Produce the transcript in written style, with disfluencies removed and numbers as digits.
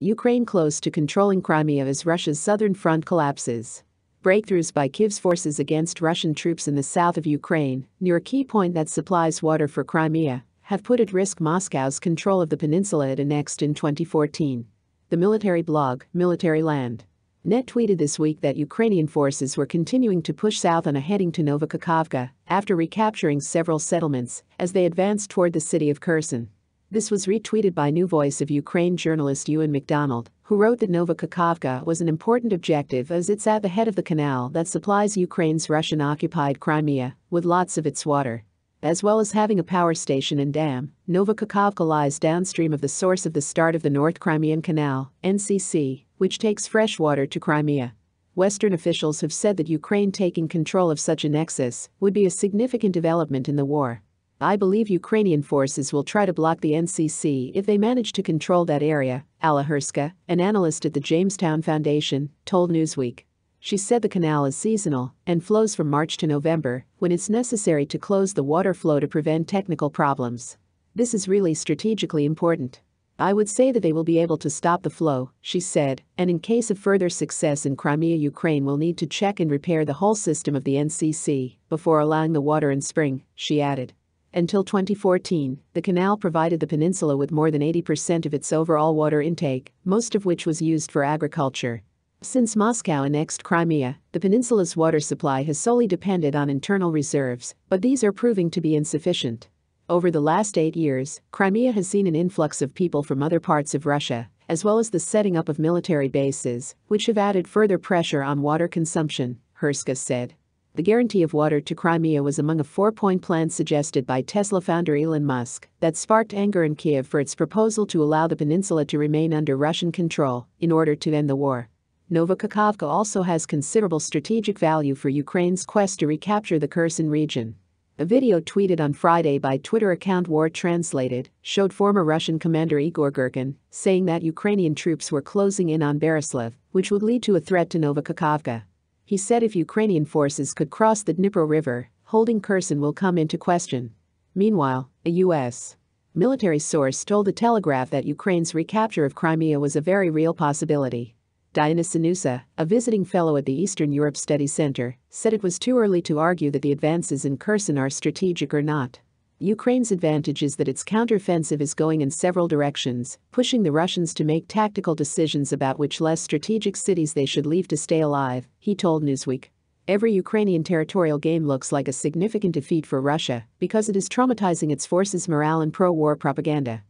Ukraine close to controlling Crimea as Russia's southern front collapses. Breakthroughs by Kyiv's forces against Russian troops in the south of Ukraine, near a key point that supplies water for Crimea, have put at risk Moscow's control of the peninsula it annexed in 2014. The military blog, Military Land, Net tweeted this week that Ukrainian forces were continuing to push south on a heading to Nova Kakhovka after recapturing several settlements as they advanced toward the city of Kherson. This was retweeted by New Voice of Ukraine journalist Euan McDonald, who wrote that Nova Kakhovka was an important objective as it's at the head of the canal that supplies Ukraine's Russian-occupied Crimea with lots of its water. As well as having a power station and dam, Nova Kakhovka lies downstream of the source of the start of the North Crimean Canal, NCC, which takes fresh water to Crimea. Western officials have said that Ukraine taking control of such a nexus would be a significant development in the war. I believe Ukrainian forces will try to block the NCC if they manage to control that area, Alla Herska, an analyst at the Jamestown Foundation, told Newsweek. She said the canal is seasonal and flows from March to November, when it's necessary to close the water flow to prevent technical problems. This is really strategically important. I would say that they will be able to stop the flow, she said, and in case of further success in Crimea, Ukraine will need to check and repair the whole system of the NCC before allowing the water in spring, she added. Until 2014, the canal provided the peninsula with more than 80% of its overall water intake, most of which was used for agriculture. Since Moscow annexed Crimea, the peninsula's water supply has solely depended on internal reserves, but these are proving to be insufficient. Over the last 8 years, Crimea has seen an influx of people from other parts of Russia, as well as the setting up of military bases, which have added further pressure on water consumption, Herska said. The guarantee of water to Crimea was among a 4-point plan suggested by Tesla founder Elon Musk that sparked anger in Kyiv for its proposal to allow the peninsula to remain under Russian control in order to end the war. Nova Kakhovka also has considerable strategic value for Ukraine's quest to recapture the Kherson region. A video tweeted on Friday by Twitter account War Translated showed former Russian commander Igor Girkin saying that Ukrainian troops were closing in on Berislav, which would lead to a threat to Nova Kakhovka. He said if Ukrainian forces could cross the Dnipro River, holding Kherson will come into question. Meanwhile, a U.S. military source told The Telegraph that Ukraine's recapture of Crimea was a very real possibility. Diana Sinusa, a visiting fellow at the Eastern Europe Studies Center, said it was too early to argue that the advances in Kherson are strategic or not. Ukraine's advantage is that its counteroffensive is going in several directions, pushing the Russians to make tactical decisions about which less strategic cities they should leave to stay alive, he told Newsweek. Every Ukrainian territorial gain looks like a significant defeat for Russia because it is traumatizing its forces' morale and pro-war propaganda.